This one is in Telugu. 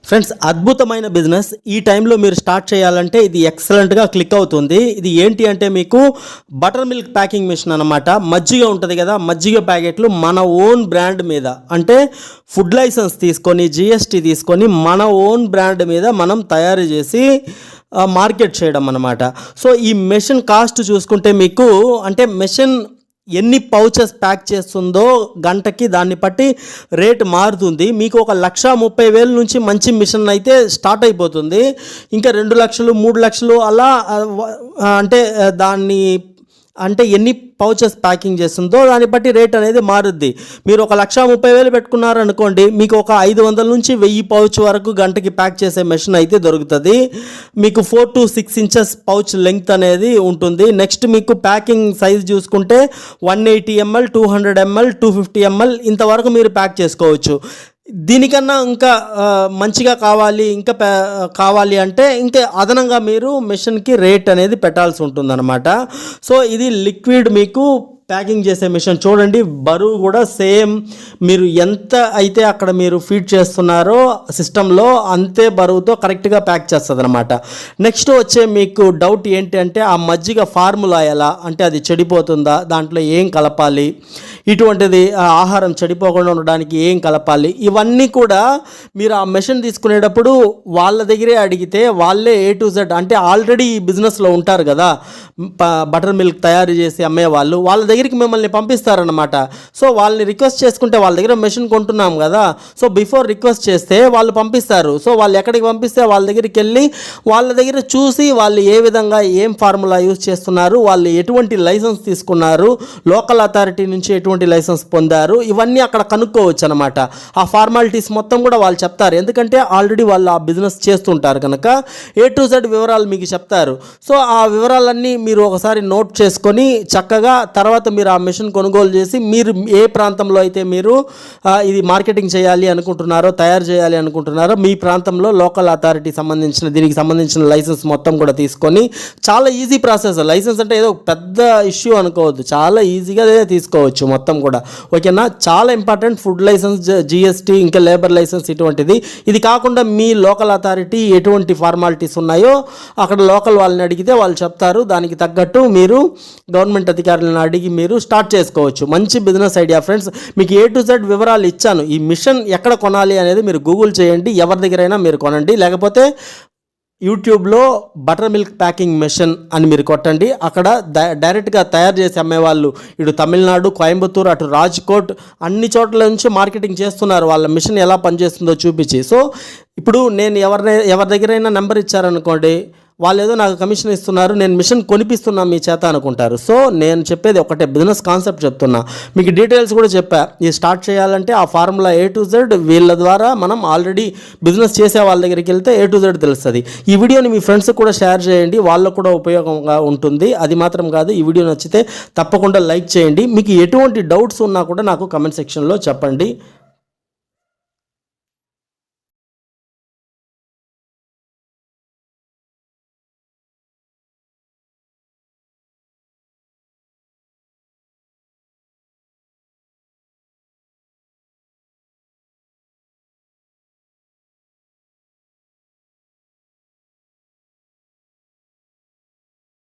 ఫ్రెండ్స్, అద్భుతమైన బిజినెస్ ఈ టైంలో మీరు స్టార్ట్ చేయాలంటే ఇది ఎక్సలెంట్గా క్లిక్ అవుతుంది. ఇది ఏంటి అంటే మీకు బటర్ మిల్క్ ప్యాకింగ్ మిషన్ అనమాట. మజ్జిగ ఉంటుంది కదా, మజ్జిగ ప్యాకెట్లు మన ఓన్ బ్రాండ్ మీద, అంటే ఫుడ్ లైసెన్స్ తీసుకొని జిఎస్టీ తీసుకొని మన ఓన్ బ్రాండ్ మీద మనం తయారు చేసి మార్కెట్ చేయడం అనమాట. సో ఈ మెషిన్ కాస్ట్ చూసుకుంటే మీకు, అంటే మెషిన్ ఎన్ని పౌచెస్ ప్యాక్ చేస్తుందో గంటకి దాన్ని బట్టి రేట్ మారుతుంది. మీకు 1,30,000 నుంచి మంచి మిషన్ అయితే స్టార్ట్ అయిపోతుంది. ఇంకా 2 లక్షలు 3 లక్షలు అలా, అంటే ఎన్ని పౌచెస్ ప్యాకింగ్ చేస్తుందో దాన్ని బట్టి రేట్ అనేది మారుద్ది. మీరు 1,30,000 పెట్టుకున్నారనుకోండి, మీకు 500 నుంచి 1000 పౌచ్ వరకు గంటకి ప్యాక్ చేసే మెషిన్ అయితే దొరుకుతుంది. మీకు 4 to 6 ఇంచెస్ పౌచ్ లెంగ్త్ అనేది ఉంటుంది. నెక్స్ట్ మీకు ప్యాకింగ్ సైజ్ చూసుకుంటే 180 ml, 200 ml, 250 ml ఇంతవరకు మీరు ప్యాక్ చేసుకోవచ్చు. దీనికన్నా ఇంకా మంచిగా కావాలి అంటే ఇంకా అదనంగా మీరు మెషిన్కి రేట్ అనేది పెట్టాల్సి ఉంటుందన్నమాట. సో ఇది లిక్విడ్ మీకు ప్యాకింగ్ చేసే మిషన్. చూడండి, బరువు కూడా సేమ్ మీరు ఎంత అయితే అక్కడ మీరు ఫీడ్ చేస్తున్నారో సిస్టంలో అంతే బరువుతో కరెక్ట్గా ప్యాక్ చేస్తుంది అనమాట. నెక్స్ట్ వచ్చే మీకు డౌట్ ఏంటి అంటే, ఆ మజ్జిగ ఫార్ములా ఎలా, అంటే అది చెడిపోతుందా, దాంట్లో ఏం కలపాలి, ఇటువంటిది ఆహారం చెడిపోకుండా ఉండడానికి ఏం కలపాలి, ఇవన్నీ కూడా మీరు ఆ మెషిన్ తీసుకునేటప్పుడు వాళ్ళ దగ్గరే అడిగితే వాళ్ళే A to Z, అంటే ఆల్రెడీ ఈ బిజినెస్లో ఉంటారు కదా, బటర్ మిల్క్ తయారు చేసి అమ్మేవాళ్ళు, వాళ్ళ దగ్గరికి మిమ్మల్ని పంపిస్తారనమాట. సో వాళ్ళని రిక్వెస్ట్ చేసుకుంటే, వాళ్ళ దగ్గర మెషిన్ కొంటున్నాం కదా, సో బిఫోర్ రిక్వెస్ట్ చేస్తే వాళ్ళు పంపిస్తారు. సో వాళ్ళు ఎక్కడికి పంపిస్తే వాళ్ళ దగ్గరికి వెళ్ళి వాళ్ళ దగ్గర చూసి వాళ్ళు ఏ విధంగా ఏం ఫార్ములా యూజ్ చేస్తున్నారు, వాళ్ళు ఎటువంటి లైసెన్స్ తీసుకున్నారు, లోకల్ అథారిటీ నుంచి ఎటువంటి లైసెన్స్ పొందారు, ఇవన్నీ అక్కడ కనుక్కోవచ్చు అనమాట. ఆ ఫార్మాలిటీస్ మొత్తం కూడా వాళ్ళు చెప్తారు, ఎందుకంటే ఆల్రెడీ వాళ్ళు ఆ బిజినెస్ చేస్తుంటారు కనుక A to Z వివరాలు మీకు చెప్తారు. సో ఆ వివరాలన్నీ మీరు ఒకసారి నోట్ చేసుకొని చక్కగా తర్వాత మీరు ఆ మెషిన్ కొనుగోలు చేసి, మీరు ఏ ప్రాంతంలో అయితే మీరు ఇది మార్కెటింగ్ చేయాలి అనుకుంటున్నారో, తయారు చేయాలి అనుకుంటున్నారో, మీ ప్రాంతంలో లోకల్ అథారిటీ దీనికి సంబంధించిన లైసెన్స్ మొత్తం కూడా తీసుకొని, చాలా ఈజీ ప్రాసెస్. లైసెన్స్ అంటే ఏదో పెద్ద ఇష్యూ అనుకోవద్దు, చాలా ఈజీగా తీసుకోవచ్చు మొత్తం కూడా, ఓకేనా. చాలా ఇంపార్టెంట్ ఫుడ్ లైసెన్స్, జిఎస్టీ, ఇంకా లేబర్ లైసెన్స్ ఇటువంటిది. ఇది కాకుండా మీ లోకల్ అథారిటీ ఎటువంటి ఫార్మాలిటీస్ ఉన్నాయో అక్కడ లోకల్ వాళ్ళని అడిగితే వాళ్ళు చెప్తారు. దానికి తగ్గట్టు మీరు గవర్నమెంట్ అధికారులను అడిగి మీరు స్టార్ట్ చేసుకోవచ్చు. మంచి బిజినెస్ ఐడియా ఫ్రెండ్స్. మీకు A to Z వివరాలు ఇచ్చాను. ఈ మిషన్ ఎక్కడ కొనాలి అనేది మీరు గూగుల్ చేయండి, ఎవరి దగ్గరైనా మీరు కొనండి. లేకపోతే యూట్యూబ్లో బటర్ మిల్క్ ప్యాకింగ్ మెషిన్ అని మీరు కొట్టండి. అక్కడ డైరెక్ట్గా తయారు చేసి అమ్మేవాళ్ళు ఇటు తమిళనాడు, కోయంబత్తూరు, అటు రాజ్కోట్ అన్ని చోట్ల నుంచి మార్కెటింగ్ చేస్తున్నారు, వాళ్ళ మిషన్ ఎలా పనిచేస్తుందో చూపించి. సో ఇప్పుడు నేను ఎవరి దగ్గరైనా నెంబర్ ఇచ్చారనుకోండి, వాళ్ళు ఏదో నాకు కమిషన్ ఇస్తున్నారు, నేను మిషన్ కొనిపిస్తున్నా మీ చేత అనుకుంటారు. సో నేను చెప్పేది ఒకటే బిజినెస్ కాన్సెప్ట్ చెప్తున్నా, మీకు డీటెయిల్స్ కూడా చెప్పా. ఇది స్టార్ట్ చేయాలంటే ఆ ఫార్ములా A to Z వీళ్ళ ద్వారా మనం ఆల్రెడీ బిజినెస్ చేసే వాళ్ళ దగ్గరికి వెళ్తే A to Z తెలుస్తుంది. ఈ వీడియోని మీ ఫ్రెండ్స్కి కూడా షేర్ చేయండి, వాళ్ళకు కూడా ఉపయోగంగా ఉంటుంది. అది మాత్రం కాదు, ఈ వీడియో నచ్చితే తప్పకుండా లైక్ చేయండి. మీకు ఎటువంటి డౌట్స్ ఉన్నా కూడా నాకు కమెంట్ సెక్షన్లో చెప్పండి.